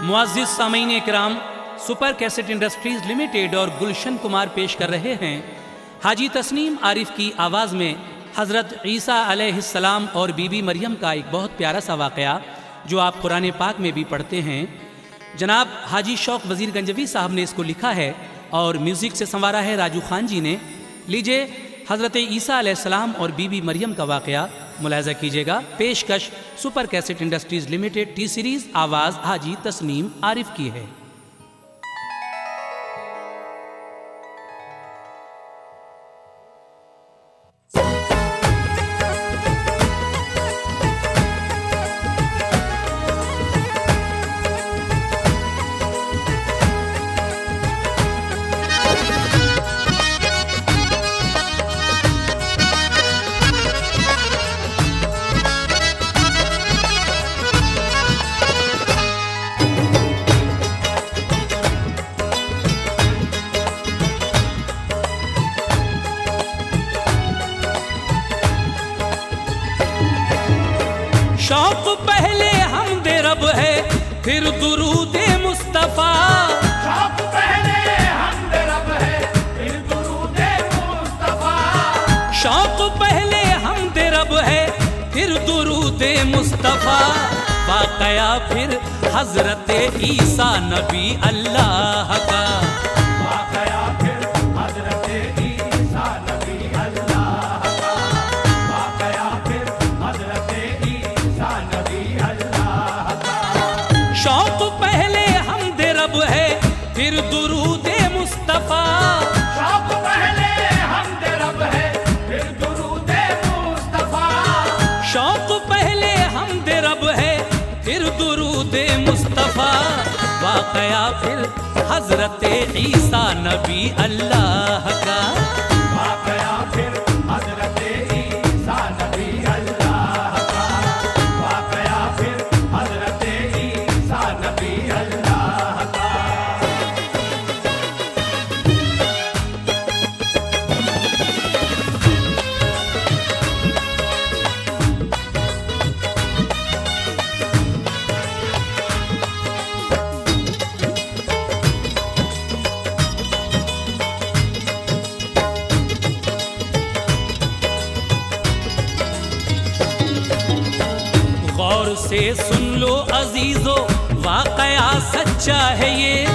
मुअज़्ज़िज़ सामीन इकराम, super cassette industries limited और गुलशन कुमार पेश कर रहे हैं हाजी तस्नीम आरिफ की आवाज़ में हज़रत ईसा अलैहिस्सलाम और बीबी मरियम का एक बहुत प्यारा सा वाक़या जो आप कुरान पाक में भी पढ़ते हैं। जनाब हाजी शौक वज़ीर गंजवी साहब ने इसको लिखा है और म्यूज़िक से संवारा है राजू खान जी ने। लीजिए हज़रत ईसा अलैहिस्सलाम और बीबी मरियम का वाक़या मुलाहिज़ा कीजिएगा। पेशकश super cassette industries limited T series, आवाज़ हाजी तस्नीम आरिफ की है। शौक पहले हमदे रब है फिर दुरूदे मुस्तफा। शौक पहले हमदे रब है फिर दुरूदे मुस्तफा। शौक पहले हमदे रब है फिर दुरूदे मुस्तफा। वाक़या फिर हज़रत ईसा नबी अल्लाह का। वाक़या फिर हज़रत ईसा नबी अल्लाह का। वाक़या फिर हज़रत ईसा नबी अल्लाह का। शौक पहले हमदे रब है फिर दुरूदे मुस्तफा। शौक पहले हमदे रब है फिर दुरूदे मुस्तफा। शौक पहले हमदे रब है फिर दुरूदे मुस्तफा। वाक़या फिर हज़रत ईसा नबी अल्लाह का। वाक़या फिर हज़रत ईसा नबी अल्लाह का। वाक़या फिर हज़रत ईसा नबी अल्लाह का। गौर से सुन लो अजीजो, वाक़या सच्चा है ये।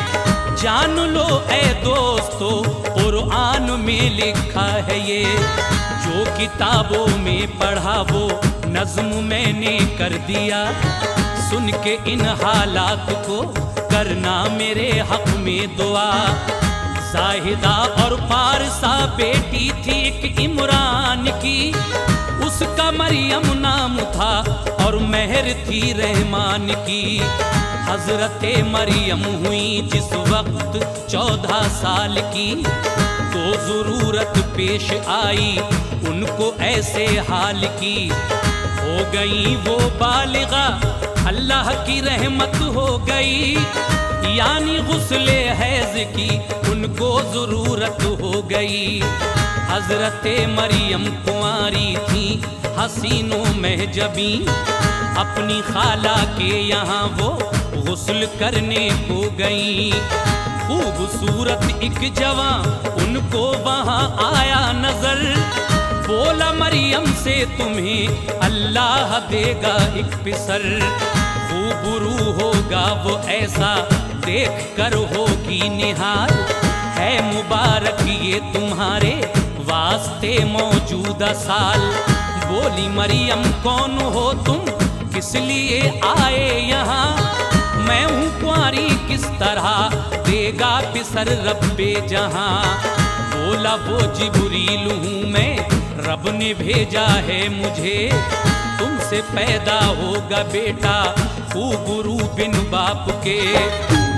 जान लो ए दोस्तों, कुरान में लिखा है ये। जो किताबों में पढ़ा वो नज़्म मैंने कर दिया। सुन के इन हालात को करना मेरे हक में दुआ। जाहिदा और फारसा बेटी थी एक इमरान की। उसका मरियम नाम था और मेहर थी रहमान की। हज़रत मरियम हुई जिस वक्त 14 साल की, तो ज़रूरत पेश आई उनको ऐसे हाल की। हो गई वो बालिगा, अल्लाह की रहमत हो गई। यानी गुस्ले हैज़ की उनको ज़रूरत हो गई। हज़रत मरियम कुंवारी थी हसीनों में जबी। अपनी खाला के यहाँ वो गुस्ल करने को गई। खूबसूरत एक जवान उनको वहाँ आया नजर। बोला मरियम से तुम्हें अल्लाह देगा एक पिसर। खूबरू होगा वो ऐसा देख कर होगी निहाल। है मुबारक ये तुम्हारे वास्ते मौजूदा साल। बोली मरियम कौन हो तुम, किस लिए आए यहाँ। मैं हूँ कुंवारी, किस तरह देगा पिसर रब्बे जहाँ। बोला वो जिब्रील हूँ मैं, रब ने भेजा है मुझे। तुमसे पैदा होगा बेटा खूबरू बिन बाप के।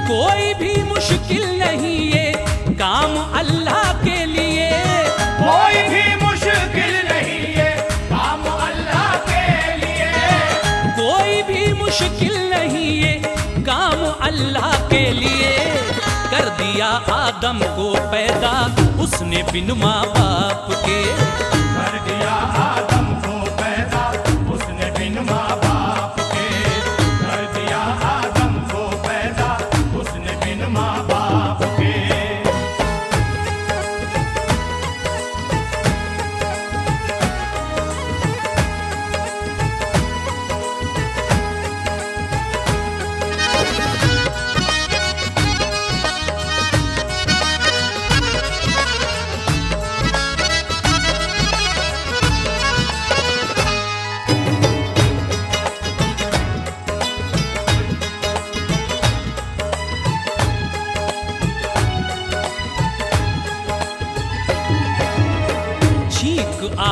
कोई भी मुश्किल नहीं ये काम अल्लाह के लिए। कोई भी मुश्किल नहीं है काम अल्लाह के लिए। कोई भी मुश्किल नहीं ये काम अल्लाह के लिए। कर दिया आदम को पैदा उसने बिन माँ बाप के। कर दिया आदम को पैदा उसने बिन माँ बाप के। कर दिया आदम को पैदा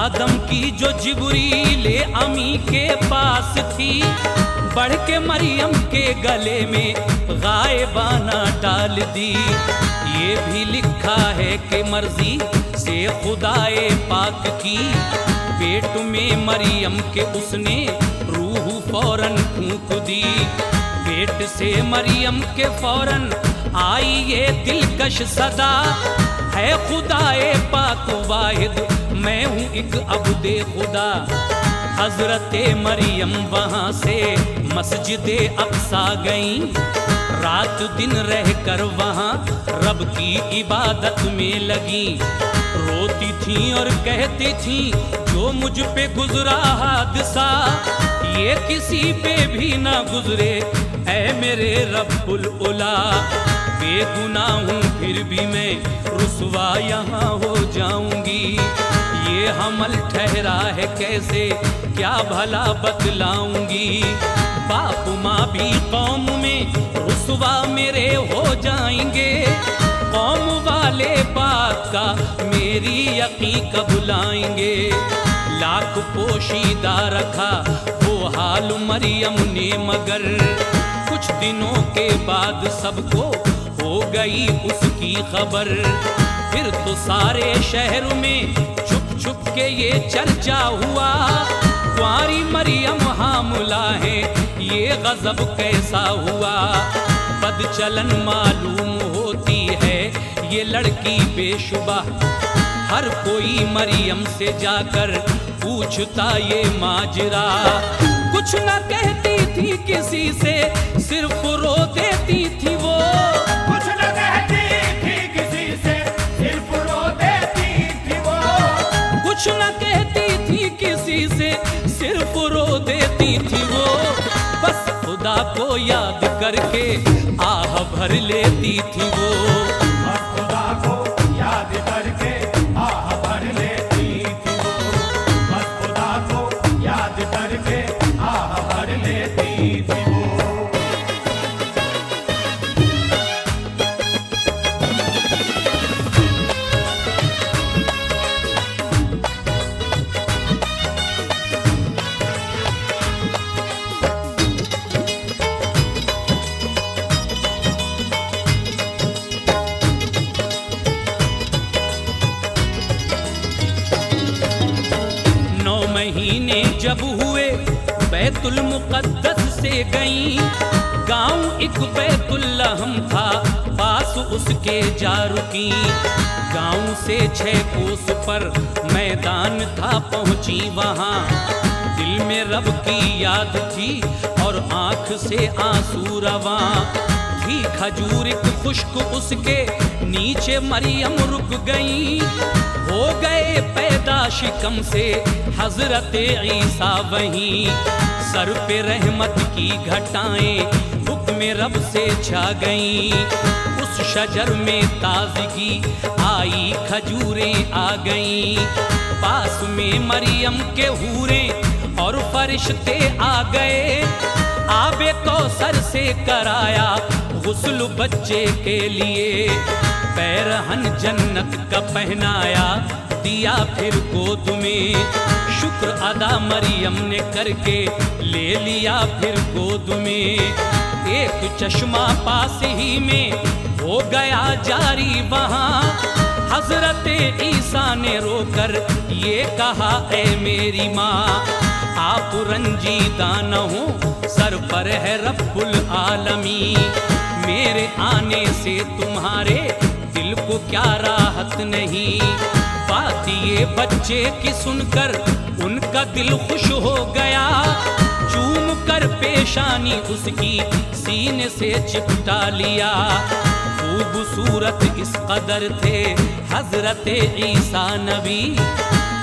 आदम की जो जिब्रील अमी के पास थी, बढ़ के मरियम के गले में गायबाना डाल दी। ये भी लिखा है कि मर्जी से खुदाए पाक की, पेट में मरियम के उसने रूह फौरन फूंक दी। पेट से मरियम के फौरन आई ये दिलकश सदा, है खुदाए पाक वाहिद मैं हूँ एक अब्दे खुदा। हजरते मरियम वहाँ से मस्जिदे अक्सा गईं, रात दिन रह कर वहाँ रब की इबादत में लगी। रोती थी और कहती थी जो मुझ पे गुजरा हादसा, ये किसी पे भी ना गुजरे ऐ मेरे रब्बुल उला। बेगुनाह हूँ फिर भी मैं रुसवा यहाँ हो जाऊंगी, ये हमल ठहरा है कैसे क्या भला बतलाऊंगी। बाप माँ भी कौम में रुसवा मेरे हो जाएंगे, कौम वाले बात का मेरी यकीन कब लाएंगे। लाख पोशीदा रखा वो हाल मरियम ने, मगर कुछ दिनों के बाद सबको हो गई उसकी खबर। फिर तो सारे शहर में छुप छुप के ये चर्चा हुआ, कुंवारी मरियम हामुला है ये गजब कैसा हुआ। बदचलन मालूम होती है ये लड़की बेशुबा, हर कोई मरियम से जाकर पूछता ये माजरा। कुछ न कहती थी किसी से सिर्फ रो देती थी वो, कुछ न कहती थी किसी से सिर्फ रो देती थी वो। कुछ न कहती थी किसी से सिर्फ रो देती थी वो। बस खुदा को याद करके आह भर लेती थी वो। बस खुदा को याद करके आह भर लेती थी वो। बस खुदा को याद करके आह भर लेती थी वो। महीने जब हुए बैतुल मुक़द्दस से गईं, गांव एक बैतुल्लहम था पास उसके जा रुकी। गांव से 6 कोस पर मैदान था पहुंची वहां, दिल में रब की याद थी और आंख से आंसू रवां थी। खजूर एक खुश्क उसके नीचे मरियम रुक गई, हो गए पैदा शिकम से हजरत ईसा वहीं। सर पे रहमत की घटाएं हुक्म रब से छा गईं, उस शजर में ताजगी आई खजूरें आ गईं। पास में मरियम के हूरें और फरिश्ते आ गए, आबे कौसर से कराया गुस्ल बच्चे के लिए। पैरहन जन्नत का पहनाया दिया फिर गोद में, शुक्र अदा मरियम ने करके ले लिया फिर गोद में। एक चश्मा पास ही में हो गया जारी वहाँ, हजरत ईसा ने रोकर ये कहा ऐ मेरी माँ, आप रंजीदा न हो सर पर है रब्बुल आलमी। मेरे आने से तुम्हारे दिल को क्या राहत नहीं। बात ये बच्चे की सुनकर उनका दिल खुश हो गया, चूम कर पेशानी उसकी सीने से चिपटा लिया। खूबसूरत इस कदर थे हजरत ईसा नबी,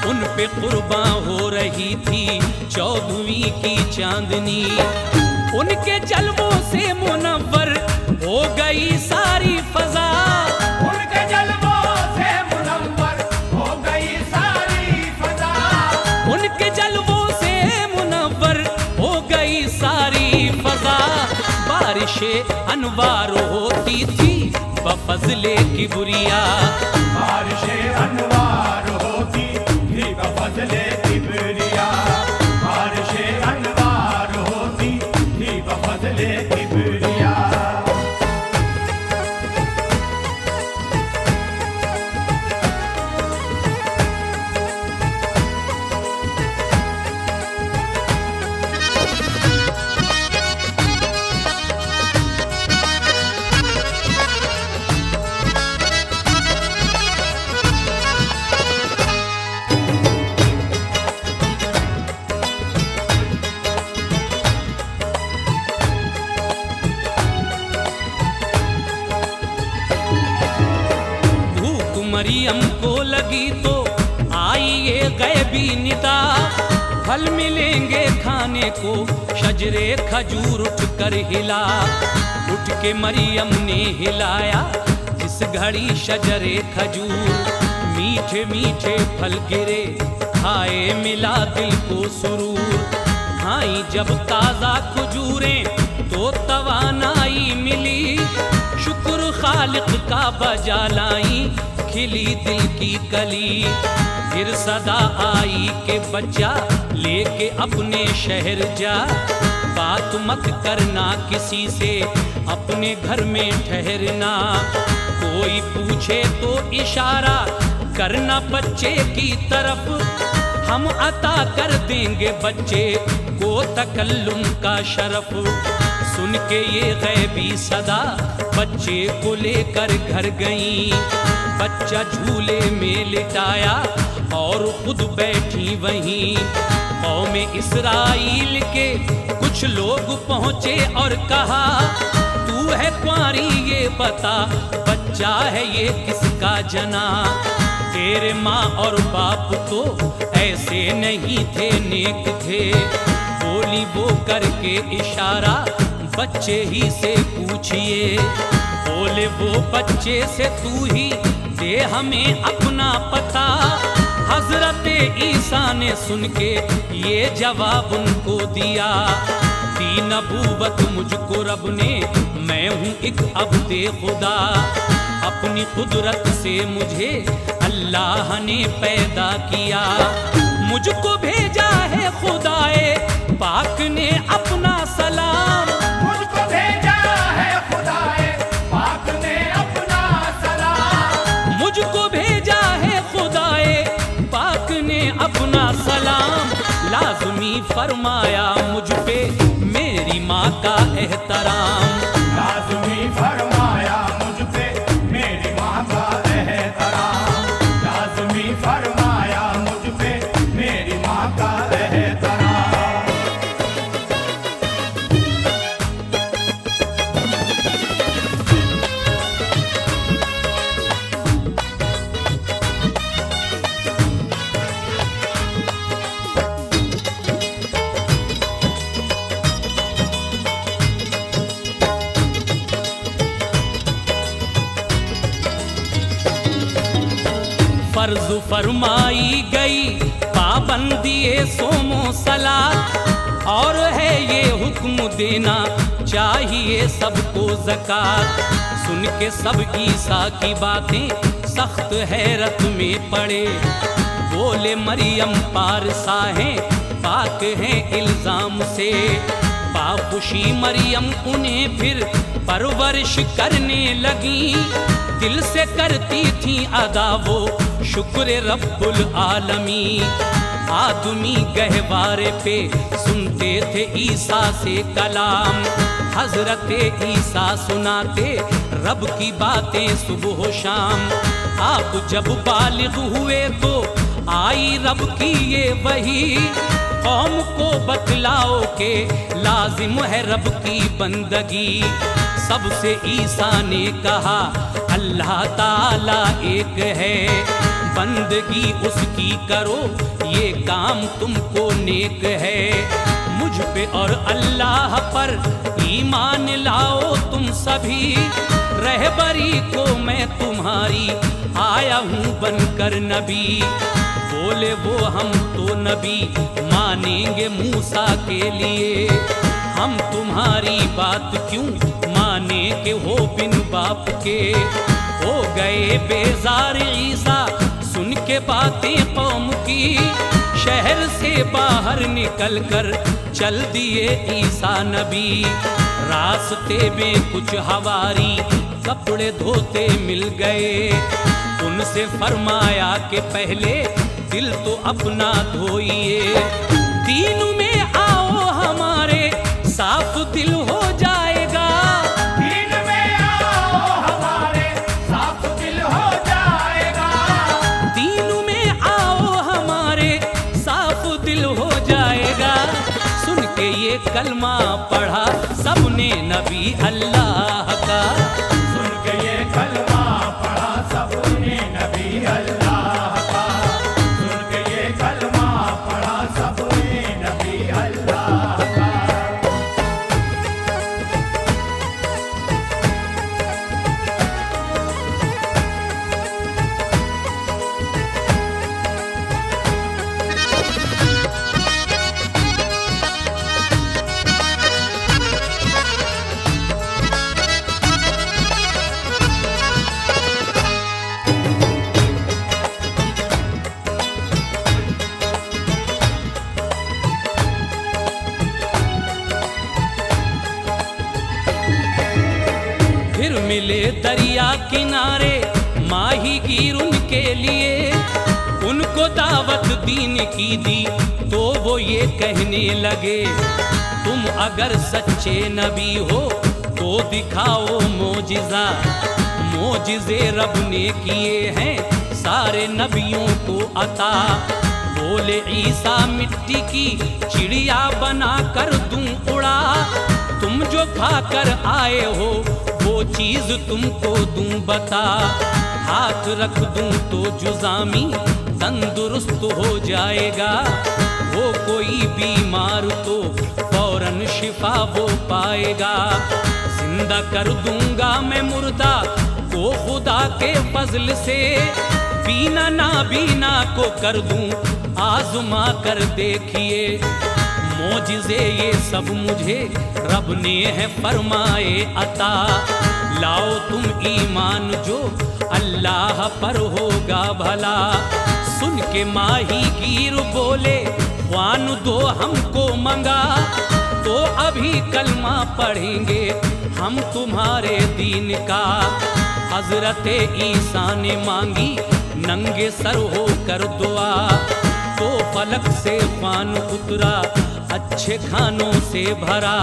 उन पे कुर्बान हो रही थी 14वीं की चांदनी। उनके जलवों से मुनव्वर हो गई सारी फजा, उनके जलवों से मुनव्वर हो गई सारी फजा। उनके जलवों से मुनव्वर हो गई सारी फजा। बारिशें अनवार होती थी बफजले किबरिया, बारिशें अनवार होती थी का फजले किबरिया, बारिशे अनवार होती थी बफजले किबरिया। भूख मरियम को लगी तो आई ये गैबी निदा, फल मिलेंगे खाने को शजरे खजूर उठ कर हिला। उठ के मरियम ने हिलाया जिस घड़ी शजरे खजूर, मीठे मीठे फल गिरे खाए मिला दिल को सुरूर। खाई जब ताजा खजूरें तो तवानाई मिली, शुक्र खालिक का बजा लाई खिली दिल की कली। फिर सदा आई के बच्चा लेके अपने शहर जा, बात मत करना किसी से अपने घर में ठहरना। कोई पूछे तो इशारा करना बच्चे की तरफ, हम अता कर देंगे बच्चे को तकल्लुम का शरफ। सुन के ये गैबी सदा बच्चे को लेकर घर गई, बच्चा झूले में लिटाया और खुद बैठी वहीं। कौमे इस्राइल के कुछ लोग पहुँचे और कहा, तू है कुंवारी ये बता बच्चा है ये किसका जना। तेरे माँ और बाप तो ऐसे नहीं थे नेक थे, बोली वो करके इशारा बच्चे ही से पूछिए। बोले वो बच्चे से तू ही दे हमें अपना पता। हजरत ईसा ने सुन के ये जवाब उनको दिया, दी नबूवत मुझको रब ने, मैं हूँ एक अब्दे खुदा। अपनी कुदरत से मुझे अल्लाह ने पैदा किया, मुझको भेजा है खुदाए पाक ने अपना सलाम। मुझको भेजा है खुदाए पाक ने अपना सलाम, मुझको भेजा है खुदाए पाक ने अपना सलाम। लाज़मी फरमाया मुझ पे मेरी माँ का एहतराम, लाज़मी फरमाया मुझ पे मेरी माँ का एहतराम, लाज़मी फरमाया मुझ पे मेरी माँ का एहतराम। फर्ज फरमाई गई पाबंदिए सोमो सलात, और है ये हुक्म देना चाहिए सबको ज़कात। सुन के सब ईसा की बातें सख्त हैरत में पड़े, बोले मरियम पारसा हैं पाक हैं इल्जाम से। बाखुशी मरियम उन्हें फिर परवरिश करने लगी, दिल से करती थी अदा वो शुक्र रब्बुल आलमी। आदमी गहवारे पे सुनते थे ईसा से कलाम, हजरत ईसा सुनाते रब की बातें सुबह शाम। आप जब बालिग हुए तो आई रब की ये वही, कौम को बतलाओ के लाजिम है रब की बंदगी। सबसे ईसा ने कहा अल्लाह ताला एक है, बंदगी उसकी करो ये काम तुमको नेक है। मुझ पे और अल्लाह पर ईमान लाओ तुम सभी, रहबरी को मैं तुम्हारी आया हूँ बनकर नबी। बोले वो हम तो नबी मानेंगे मूसा के लिए, हम तुम्हारी बात क्यों माने के हो बिन बाप के। हो गए बेजार ईसा सुन के बातें कौम की शहर से बाहर निकल कर चल दिए ईसा नबी। रास्ते में कुछ हवारी कपड़े धोते मिल गए, उनसे फरमाया कि पहले दिल तो अपना धोइए, दीन में आओ हमारे साफ दिल हो जाएगा। दीन में आओ हमारे साफ दिल हो जाएगा। दीन में आओ हमारे साफ दिल हो जाएगा। सुन के ये कलमा पढ़ा सबने नबी अल्लाह का। सुन के ये कलमा पढ़ा सबने नबी अल्लाह का। सुन के ये कलमा पढ़ा सबने नबी अल्लाह का। फिर मिले दरिया किनारे माही गिर उनके लिए, उनको दावत दीन की दी तो वो ये कहने लगे, तुम अगर सच्चे नबी हो तो दिखाओ मोजिज़ा। मोजिज़े रब ने किए हैं सारे नबियों को अता। बोले ईसा मिट्टी की चिड़िया बना कर दूं उड़ा, तुम जो खाकर आए हो वो चीज तुमको दूं बता। हाथ रख दूं तो जुज़ामी तंदुरुस्त हो जाएगा, वो कोई बीमार तो फौरन शिफा वो पाएगा। जिंदा कर दूंगा मैं मुर्दा को खुदा के फजल से, बीना नाबीना को कर दूं आजमा कर देखिए। मोजिज़े ये सब मुझे रब ने है फरमाए अता। लाओ तुम ईमान जो अल्लाह पर होगा भला। सुन के माही गिर बोले ख्वान दो हमको मंगा, तो अभी कलमा पढ़ेंगे हम तुम्हारे दीन का। हजरत ईसा ने मांगी नंगे सर होकर दुआ, तो फलक से ख्वान उतरा अच्छे खानों से भरा।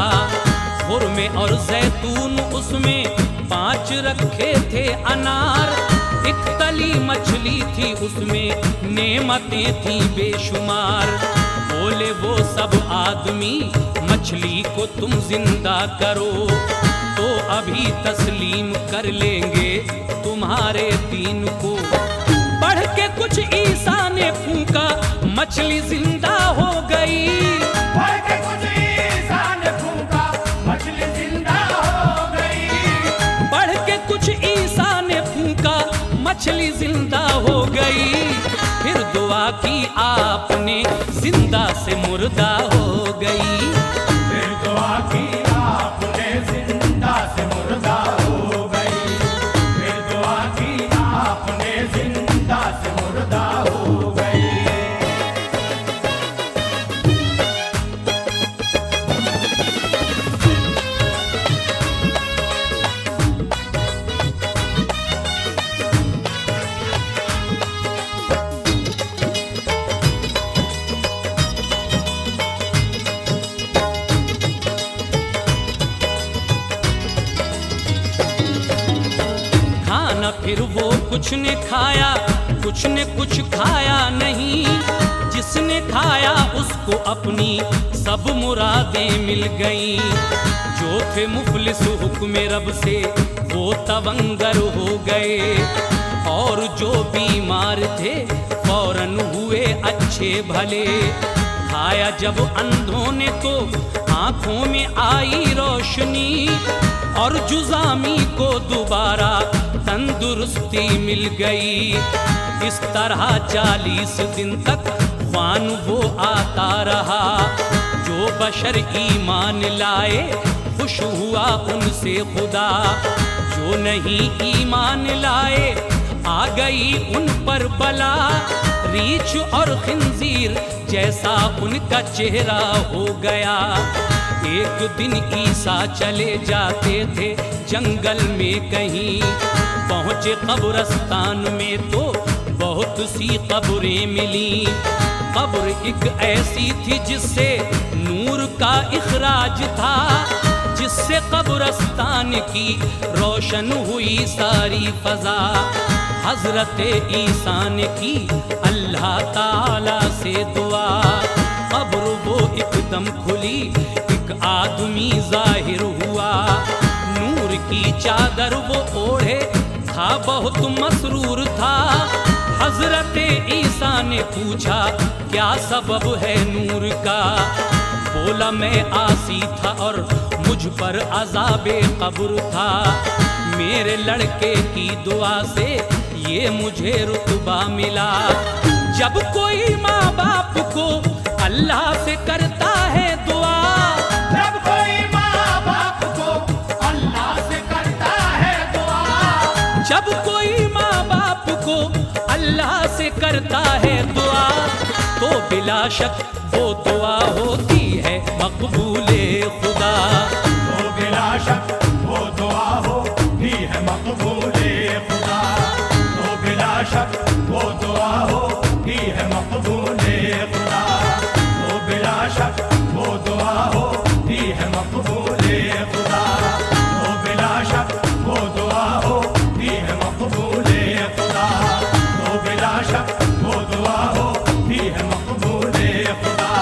खुरमे और जैतून उसमें 5 रखे थे अनार, एक तली मछली थी उसमें नेमतें थी बेशुमार। बोले वो सब आदमी मछली को तुम जिंदा करो, तो अभी तस्लीम कर लेंगे तुम्हारे दीन को। बढ़ के कुछ ईसा ने फूंका मछली जिंदा हो गई। बढ़ के कुछ ईसा ने फूंका मछली जिंदा हो गई। बढ़ के कुछ ईसा ने फूंका मछली जिंदा हो गई। फिर दुआ की आपने जिंदा से मुर्दा हो गई। फिर दुआ की आपने जिंदा से मुर्दा हो गई। फिर दुआ की आपने जिंदा से मुर्दा हो गई। खाना फिर वो कुछ ने खाया, कुछ ने कुछ खाया नहीं। जिसने खाया उसको अपनी सब मुरादें मिल गईं। जो थे मुफलिस हुक्म रब से वो तवंगर हो गए, और जो बीमार थे फौरन हुए अच्छे भले। खाया जब अंधों ने तो आंखों में आई रोशनी, और जुज़ामी को दोबारा तंदुरुस्ती मिल गई। इस तरह 40 दिन तक ख्वान वो आता रहा। जो बशर ईमान लाए खुश हुआ उनसे खुदा, जो नहीं ईमान लाए आ गई उन पर बला, रीछ और खिंजीर जैसा उनका चेहरा हो गया। एक दिन ईसा चले जाते थे जंगल में कहीं, पहुँचे कब्रस्तान में तो बहुत सी कब्रें मिली। कब्र एक ऐसी थी जिससे नूर का इखराज था, जिससे कब्रस्तान की रोशन हुई सारी फजा। हजरत ईसा ने की अल्लाह ताला से दुआ, कब्र वो एकदम खुली, एक आदमी जाहिर हुआ। नूर की चादर वो ओढ़े था, बहुत मसरूर था। हजरत ईसा ने पूछा क्या सबब है नूर का, बोला मैं आसी था और मुझ पर अज़ाबे कब्र था। मेरे लड़के की दुआ से ये मुझे रुतबा मिला। जब कोई माँ बाप को अल्लाह से करता है दुआ, जब कोई माँ बाप को अल्लाह से करता है दुआ, जब कोई माँ बाप को अल्लाह से करता है दुआ, तो बिला शक वो दुआ होती है मकबूले खुदा। तो बिला शक वो दुआ होती है मकबूले खुदा। तो बिला शक वो दुआ होती है मकबूले खुदा। तो बिला शक वो दुआ होती है मकबूले खुदा। तो बिला शक वो दुआ होती है मकबूले खुदा। तो बिला शक वो दुआ होती है मकबूले खुदा।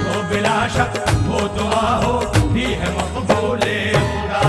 तो बिला शक वो दुआ होती है मकबूले खुदा।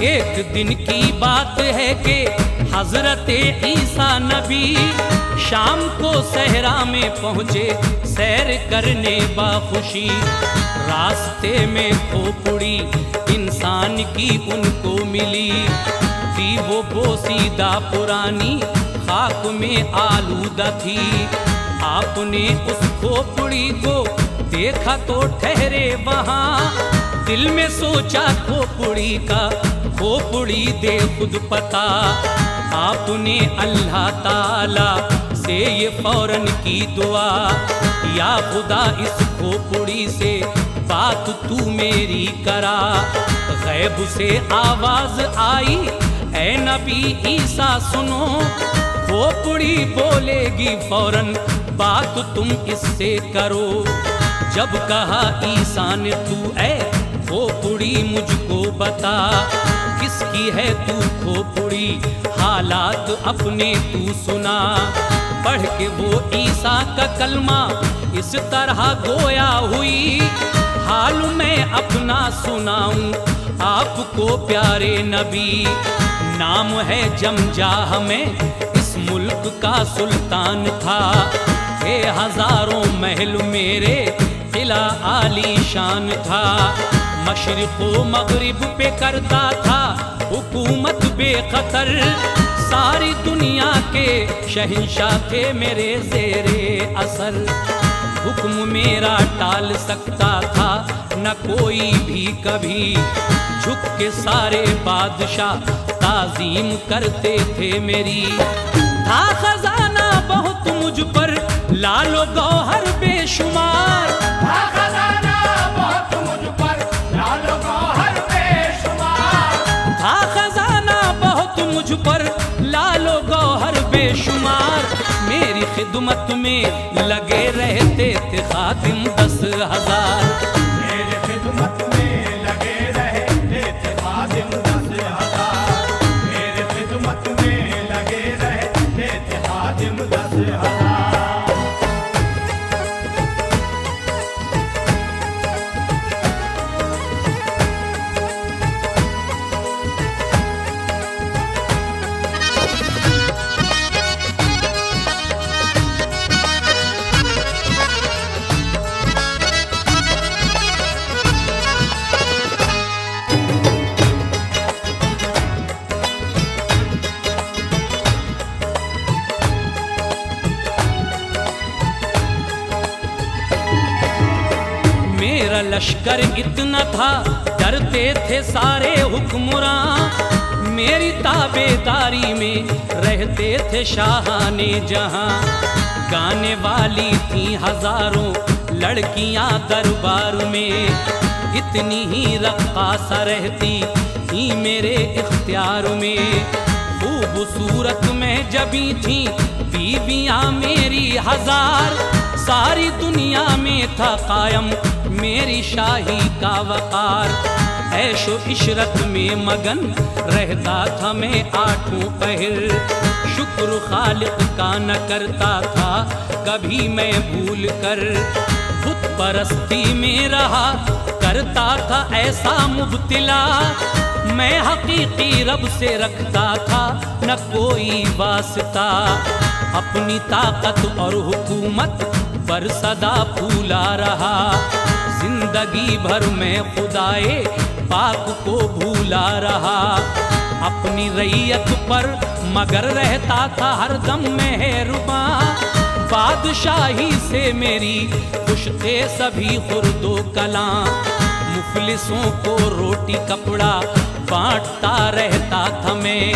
एक दिन की बात है कि हजरत ईसा नबी शाम को सहरा में पहुँचे सैर करने बाखुशी। रास्ते में खोपड़ी इंसान की उनको मिली थी, वो बोसीदा पुरानी खाक में आलूदा थी। आपने उस खोपड़ी को देखा तो ठहरे वहाँ, दिल में सोचा खोपड़ी का खोपड़ी दे खुद पता। आपने अल्लाह ताला से ये फौरन की दुआ, या खुदा इस खोपड़ी से बात तू मेरी करा। गैब से आवाज आई ऐ नबी ईसा सुनो, खोपड़ी बोलेगी फौरन बात तुम इससे करो। जब कहा ईसा ने तू ऐ खोपड़ी मुझको बता, किसकी है तू खोपड़ी हालात अपने तू सुना। पढ़ के वो ईसा का कलमा इस तरह गोया हुई, हाल मैं अपना सुनाऊं आपको प्यारे नबी। नाम है जमजाह में इस मुल्क का सुल्तान था, थे हजारों महल मेरे किला आलीशान था। मशरिक़ व मगरिब पे करता था हुकूमत बेखतर, सारी दुनिया के शहंशाह थे मेरे ज़ेरे असर। हुक्म मेरा टाल सकता था न कोई भी कभी, झुक के सारे बादशाह ताज़ीम करते थे मेरी। था खजाना बहुत मुझ पर लालो गौहर बेशुमार, था खजाना बहुत मुझ पर लालो गौहर बेशुमार। था खजाना बहुत मुझ पर लालो गौहर बेशुमार। मेरी खिदमत में लगे रहते थे खातिम 10,000, मेरी खिदमत में लगे रहते थे खातिम 10,000। मेरी खिदमत में लगे रहते थे खातिम 10,000। मेरा लश्कर इतना था, डरते थे सारे हुक्मरां। मेरी ताबेदारी में रहते थे शाहाने जहां। गाने वाली थी हजारों लड़कियां दरबार में, इतनी ही रक्कासा रहती थी मेरे इख्तियार में। खूबसूरत में जबी थी बीवियां मेरी हजार, सारी दुनिया में था कायम मेरी शाही का वकार। ऐशो इशरत में मगन रहता था मैं आठों पहर, शुक्र खालिक का न करता था कभी मैं भूल कर। बुत परस्ती में रहा करता था ऐसा मुब्तिला, मैं हकीकी रब से रखता था न कोई वास्ता। अपनी ताकत और हुकूमत पर सदा फूला रहा, जिंदगी भर में खुदाए पाक को भूला रहा। अपनी रैयत पर मगर रहता था हरदम मेहरबान, बादशाही से मेरी खुश थे सभी खुर्दो कलां। मुफलिसों को रोटी कपड़ा बांटता रहता था मैं,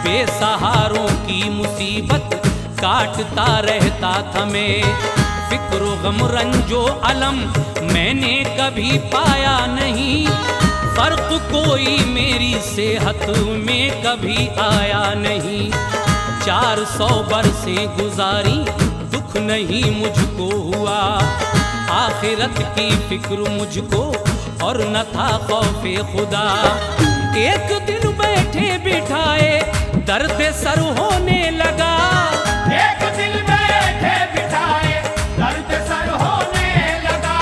बेसहारों की मुसीबत काटता रहता था मैं। फिक्र गम रंजो अलम मैंने कभी पाया नहीं, फर्क कोई मेरी सेहत में कभी आया नहीं। 400 बरसें गुजारी दुख नहीं मुझको हुआ, आखिरत की फिक्र मुझको और न था खौफे खुदा। एक दिन बैठे बिठाए दर्द सर होने लगा, एक दिन बैठे बिठाए दर्द सर होने लगा।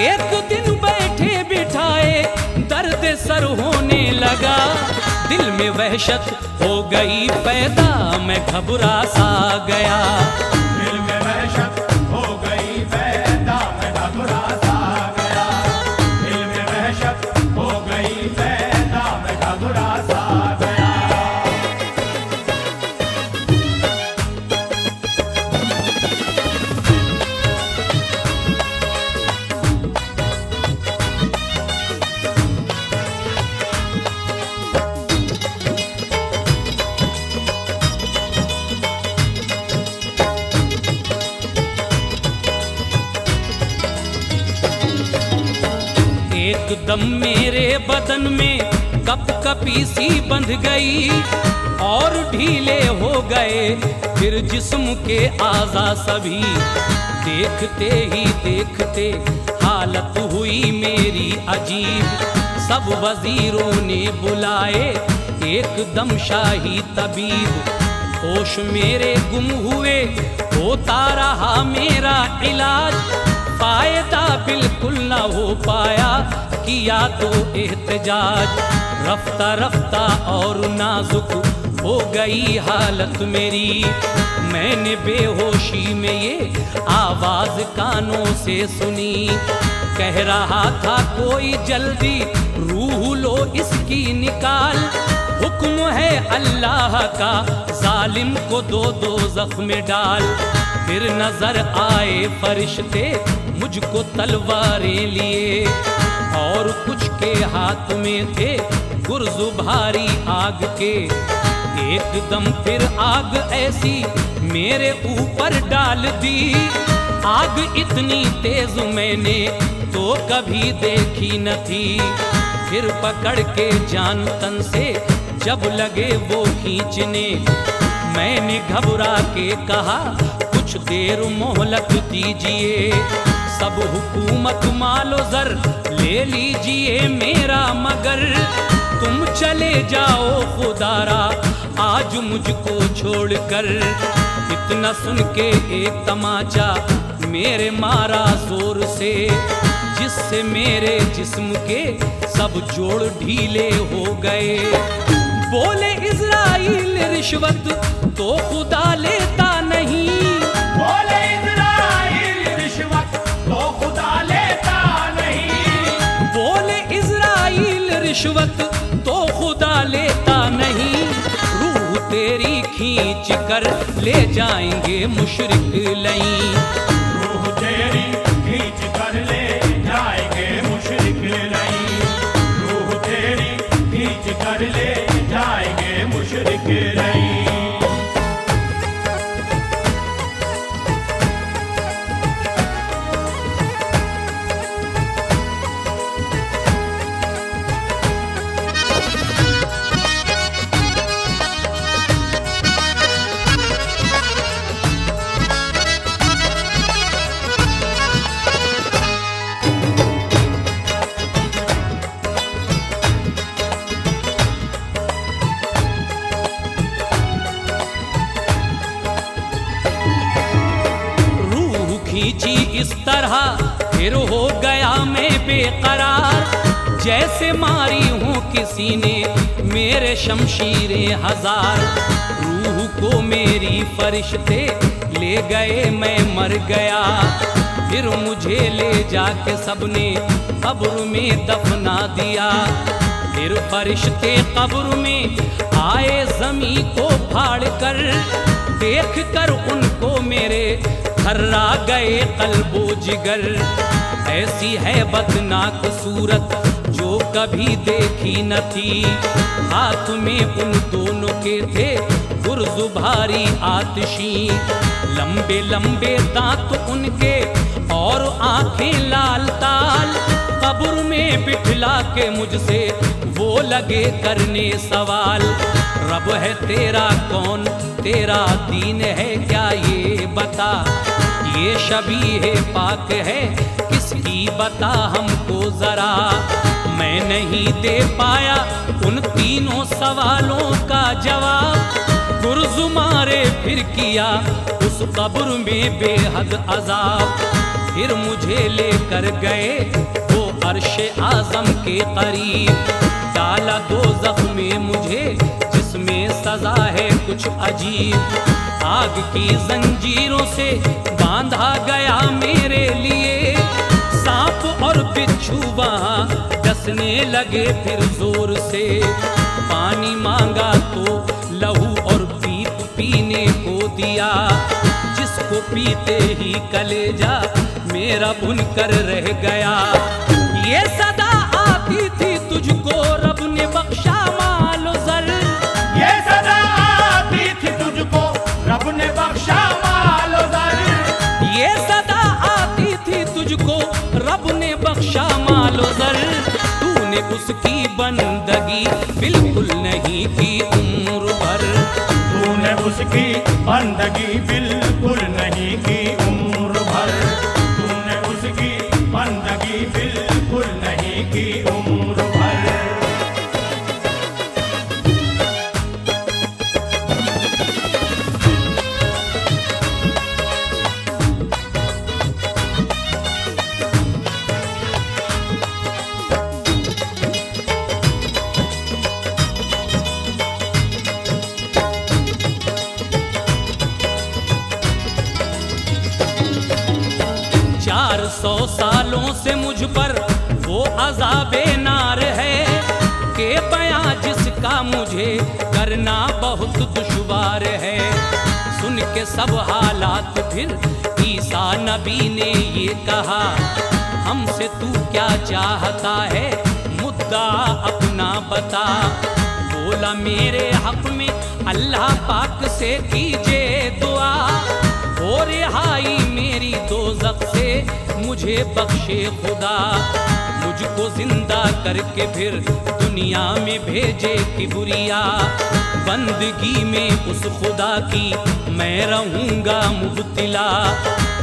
एक दिन बैठे बिठाए दर्द सर होने लगा। दिल में वहशत हो गई पैदा, मैं घबरा सा गया। दिल में वहशत हो गई पैदा, मैं घबरा सा गया। दिल में वहशत हो गई पैदा, मैं घबरा सा गया। एकदम मेरे बदन में कपकपी सी बंध गई और ढीले हो गए फिर जिस्म के आज़ा सभी। देखते ही देखते हालत हुई मेरी अजीब, सब वजीरों ने बुलाए एकदम शाही तबीब। होश मेरे गुम हुए होता रहा मेरा इलाज, फायदा बिल्कुल न हो पाया किया तो एहतजाज। रफ्ता रफ्ता और नाजुक हो गई हालत मेरी, मैंने बेहोशी में ये आवाज कानों से सुनी। कह रहा था कोई जल्दी रूह लो इसकी निकाल, हुक्म है अल्लाह का जालिम को दो दो जख्म डाल। फिर नजर आए फरिश्ते मुझको तलवारें लिए, और कुछ के हाथ में थे गुर्ज भारी आग के। एकदम फिर आग ऐसी मेरे ऊपर डाल दी, आग इतनी तेज मैंने तो कभी देखी न थी। फिर पकड़ के जान तन से जब लगे वो खींचने, मैंने घबरा के कहा कुछ देर मोहलत दीजिए। सब हुकूमत मालो जर ले लीजिए मेरा, मगर तुम चले जाओ खुदारा आज मुझको छोड़कर। इतना सुन के एक तमाचा मेरे मारा जोर से, जिससे मेरे जिस्म के सब जोड़ ढीले हो गए। बोले इज़राइल रिश्वत तो खुदा लेता नहीं, बोले इज़राइल रिश्वत तो खुदा लेता नहीं। बोले इज़राइल रिश्वत तो खुदा लेता नहीं। रूह तेरी खींच कर ले जाएंगे मुशरिक लई, रूह तेरी खींच कर ले जाएंगे खींची इस तरह फिर हो गया मैं बेकरार, जैसे मारी हूँ किसी ने मेरे शमशीरें हजार। रूह को मेरी फरिश्ते ले गए, मैं मर गया, फिर मुझे ले जाके सबने कब्र में दफना दिया। फिर फरिश्ते कब्र में आए ज़मीं को फाड़ कर, देख कर उनको मेरे थर्रा गए कल्बो जिगर। ऐसी है बदनाक सूरत जो कभी देखी न थी, हाथ में उन दोनों के थे गुर्ज भारी आतिशी। लंबे लंबे दांत उनके और आंखें लाल ताल, कब्र में बिठला के मुझसे वो लगे करने सवाल। रब है तेरा कौन, तेरा दीन है क्या ये बता, ये शबीह पाक है किसकी बता हमको जरा। मैं नहीं दे पाया उन तीनों सवालों का जवाब, गुर्ज मारे फिर किया उस कब्र में बेहद अजाब। फिर मुझे लेकर गए वो अर्शे आज़म के करीब, डाला दोज़ख में मुझे जिसमें सजा है कुछ अजीब। आग की जंजीरों से बांधा गया मेरे लिए, सांप और बिच्छू वहाँ डसने लगे फिर जोर से। पानी मांगा तो लहू और पीप पीने को दिया, जिसको पीते ही कलेजा मेरा बुनकर रह गया। ये सदा आती थी तुझको रब ने बख्शा मालो ज़र, ये सदा आती थी तुझको रब ने बख्शा मालो ज़र। ये सदा आती थी तुझको रब ने बख्शा मालो ज़र। तूने उसकी बंदगी बिल्कुल नहीं की उम्र भर, तूने उसकी बंदगी बिल्कुल नहीं की उम्र भर, तूने उसकी बंदगी बिल्कुल नहीं की उम्र भर। 400 सालों से मुझ पर वो अज़ाबे नार है कि बयां जिसका मुझे करना बहुत दुश्वार है। सुन के सब हालात फिर ईसा नबी ने ये कहा, हमसे तू क्या चाहता है मुद्दा अपना बता। बोला मेरे हक में अल्लाह पाक से कीजिए दुआ, और रिहाई मेरी दोज़ख से मुझे बख्शे खुदा। मुझको जिंदा करके फिर दुनिया में भेजे किबरिया, बंदगी में उस खुदा की मैं रहूँगा मुब्तिला।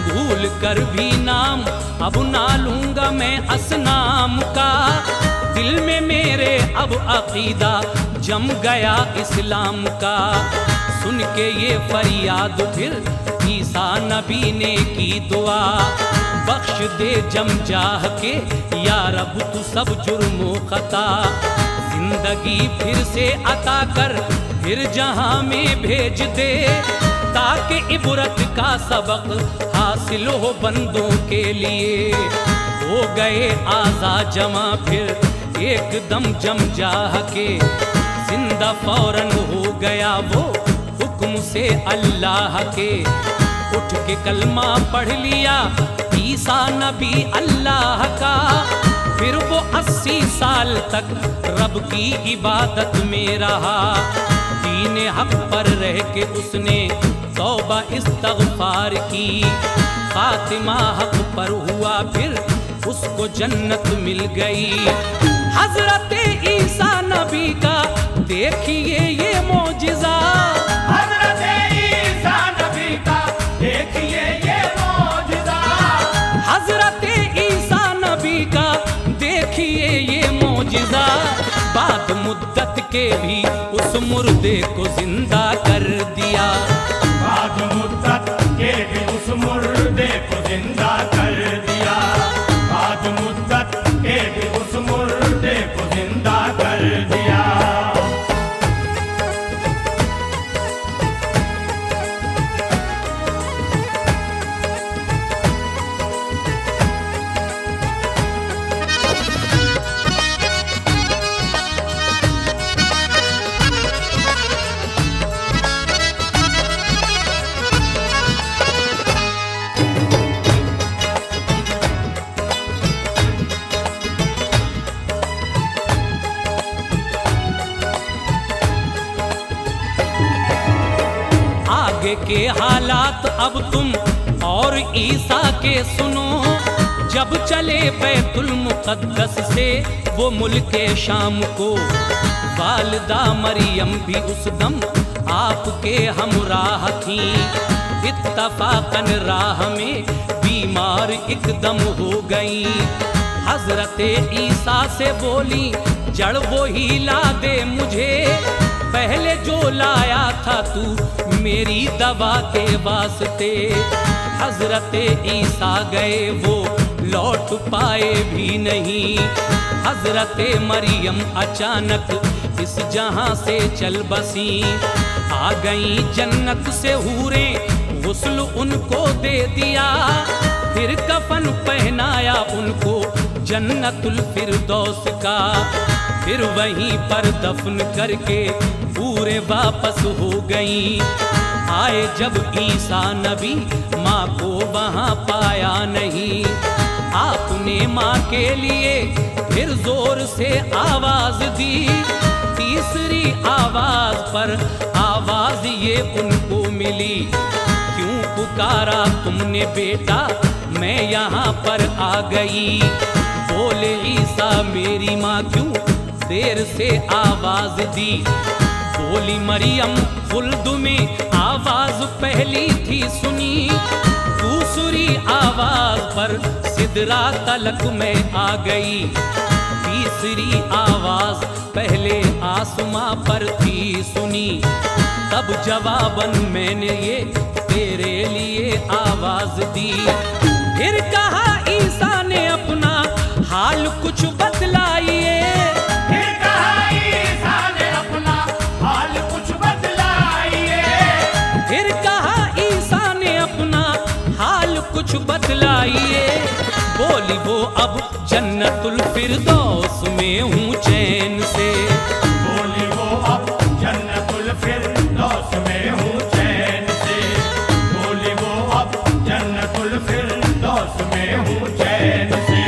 भूल कर भी नाम अब ना लूँगा मैं असनाम का, दिल में मेरे अब अकीदा जम गया इस्लाम का। सुन के ये फरियाद फिर ईसा नबी ने की दुआ, बख्श दे जम जाह के या रब तू सब जुर्मो खता। जिंदगी फिर से अता कर फिर जहां में भेज दे, ताकि इबरत का सबक हासिल हो बंदों के लिए। हो गए आज़ा जमा फिर एकदम जम जाह के, जिंदा फौरन हो गया वो हुक्म से अल्लाह के। उठ के कलमा पढ़ लिया ईसा नबी अल्लाह का, फिर वो 80 साल तक रब की इबादत में रहा। दीन हक पर रह के उसने तौबा इस्तग़फ़ार की, खातिमा हक पर हुआ फिर उसको जन्नत मिल गई। हजरत ईसा नबी का देखिए ये मौजिज़ा, हज़रत ईसा नबी का देखिए ये मौजिज़ा। हजरत ईसा नबी का देखिए ये मौजिज़ा। बाद मुद्दत के भी उस मुर्दे को जिंदा कर दिया, बाद मुद्दत के भी उस मुर्दे को जिंदा आगे के हालात अब तुम और ईसा के सुनो। जब चले बैतुल मुक़द्दस से वो मुल्के शाम को, वालिदा मरियम भी उस दम आपके हमराह थी। इत्तफाकन राह में बीमार एकदम हो गई। हजरत ईसा से बोली जड़ वो ही ला दे मुझे, पहले जो लाया था तू मेरी दवा के वास्ते। हजरत ईसा गए वो लौट पाए भी नहीं। हजरत मरियम अचानक इस जहां से चल बसी। आ गई जन्नत से हूरें, गुस्ल उनको दे दिया। फिर कफन पहनाया उनको जन्नतुल फिरदौस का। फिर वहीं पर दफन करके पूरे वापस हो गई। आए जब ईसा नबी माँ को वहाँ पाया नहीं। आपने माँ के लिए फिर जोर से आवाज दी। तीसरी आवाज पर आवाज ये उनको मिली, क्यों पुकारा तुमने बेटा, मैं यहाँ पर आ गई। बोले ईसा मेरी माँ क्यों देर से आवाज दी। बोली मरियम खुल्द में आवाज पहली थी सुनी। दूसरी आवाज पर सिदरा तलक में आ गई। तीसरी आवाज पहले आसमां पर थी सुनी। तब जवाबन मैंने ये तेरे लिए आवाज दी। फिर कहा ईसा ने अपना हाल कुछ बतलाइए। फिर कहा ईसा ने अपना हाल कुछ बतलाइए। फिर कहा ईसा ने अपना हाल कुछ बतलाइए। बोली वो अब जन्नतुल फिरदौस में हूँ चैन से। बोली वो अब जन्नतुल फिरदौस में हूँ चैन से। बोली वो अब जन्नतुल फिरदौस में हूँ चैन से।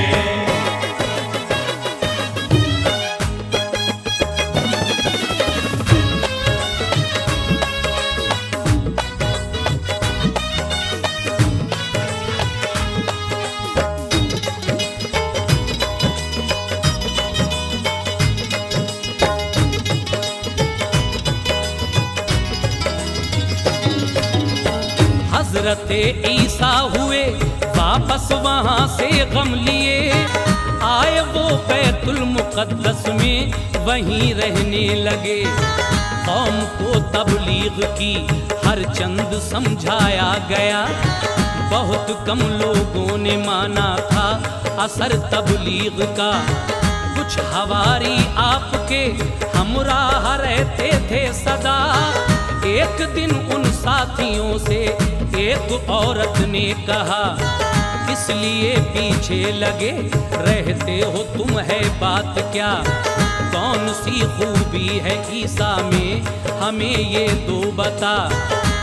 हजरत ईसा हुए वापस वहां से गम लिए। आए वो बैतुल मुक़द्दस में वहीं रहने लगे। कौम को तबलीग की हर चंद समझाया गया। बहुत कम लोगों ने माना था असर तबलीग का। कुछ हवारी आपके हमराह रहते थे सदा। एक दिन उन साथियों से एक औरत ने कहा, इसलिए पीछे लगे रहते हो तुम, है बात क्या? कौन सी खूबी है ईसा में, हमें ये दो बता।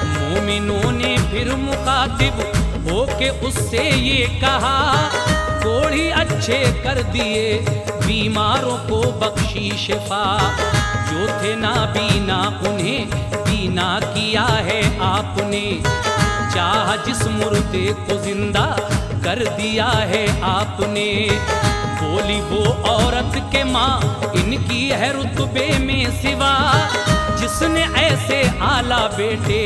मोमिनों ने फिर मुखातिब होके उससे ये कहा, कोढ़ी अच्छे कर दिए, बीमारों को बख्शी शिफा। जो थे नाबीना उन्हें बीना किया है आपने। चाह जिस मुर्दे को जिंदा कर दिया है आपने। बोली वो औरत के माँ इनकी है रुतबे में सिवा, जिसने ऐसे आला बेटे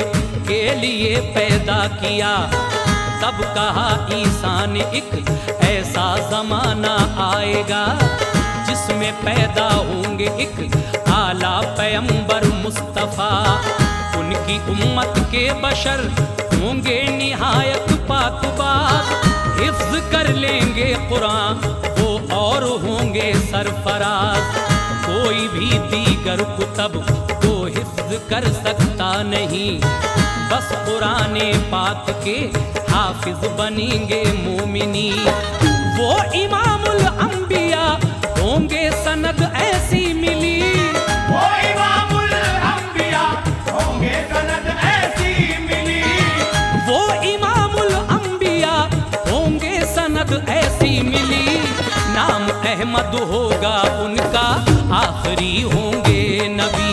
के लिए पैदा किया। तब कहा ईसा ने एक ऐसा जमाना आएगा जिसमें पैदा होंगे एक आला पैगंबर मुस्तफा। उनकी उम्मत के बशर होंगे निहायत पाकबाज, हिफ्ज कर लेंगे कुरान वो और होंगे सरफराज। कोई भी दीगर कुतब को हिफ्ज कर सकता नहीं, बस कुराने पाक के हाफिज बनेंगे मोमिनी। वो इमामुल अंबिया होंगे सनद ऐसी मिली। वो इमामुल अंबिया होंगे सनद ऐसी मिली। वो इमामुल अंबिया होंगे सनद ऐसी मिली। नाम अहमद होगा उनका, आखिरी होंगे नबी।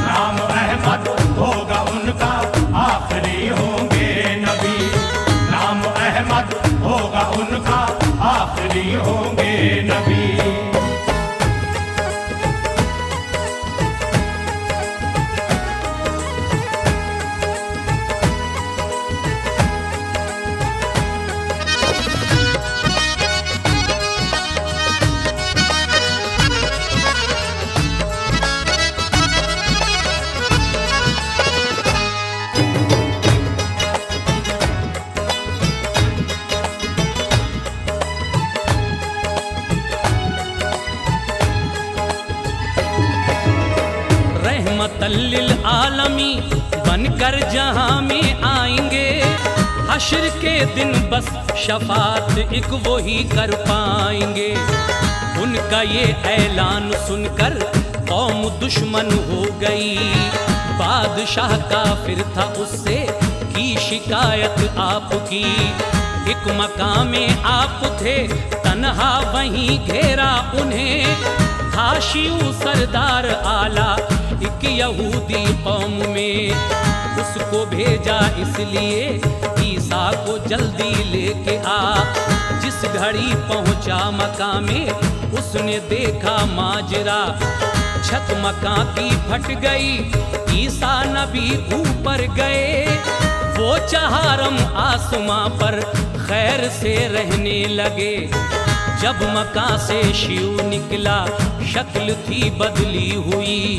नाम अहमद होगा उनका, आखिरी इमामी बनकर जहां में आएंगे। हश्र के दिन बस शफात एक वो ही कर पाएंगे। उनका ये ऐलान सुनकर कौम दुश्मन हो गई। बादशाह काफिर था, उससे की शिकायत आपकी। एक मकाम में आप थे तन्हा, वहीं घेरा उन्हें था शिऊ सरदार आला एक यहूदी कौम में। उसको भेजा इसलिए ईसा को जल्दी लेके आ। जिस घड़ी पहुंचा मकाम में उसने देखा माजरा। छत मकान की फट गई, ईसा नबी ऊपर गए। वो चहारम आसमां पर खैर से रहने लगे। जब मकान से शिव निकला, शक्ल थी बदली हुई।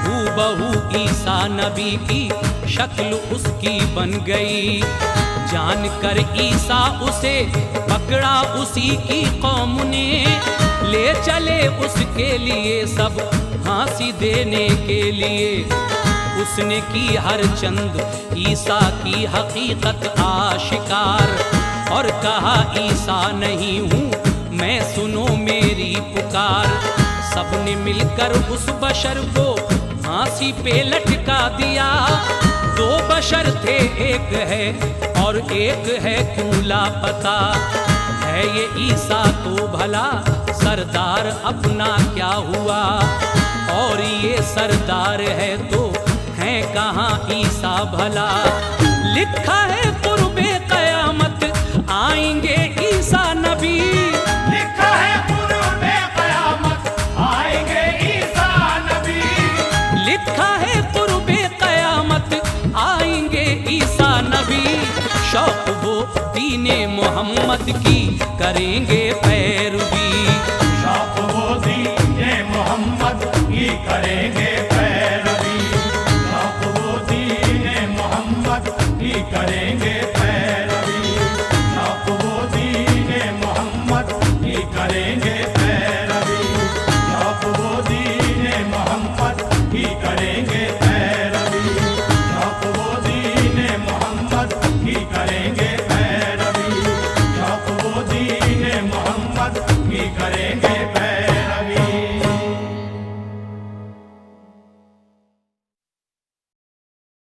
हूबहू ईसा नबी की शक्ल उसकी बन गई। जानकर ईसा उसे पकड़ा उसी की कौम ने। ले चले उसके लिए सब फांसी देने के लिए। उसने की हर चंद ईसा की हकीकत आशिकार और कहा ईसा नहीं हूँ मैं, सुनो मेरी पुकार। सबने मिलकर उस बशर को फांसी पे लटका दिया। दो बशर थे, एक है और एक है क्यों लापता। है ये ईसा तो भला, सरदार अपना क्या हुआ। और ये सरदार है तो है कहाँ ईसा भला। लिखा है कुर्बे कयामत आएंगे ईसा नबी। लिखा है कुर्बे कयामत आएंगे ईसा नबी। लिखा है कुर्बे कयामत आएंगे ईसा नबी। शौक वो दीने मोहम्मद की करेंगे पैरवी। शौक वो दीने मोहम्मद की करेंगे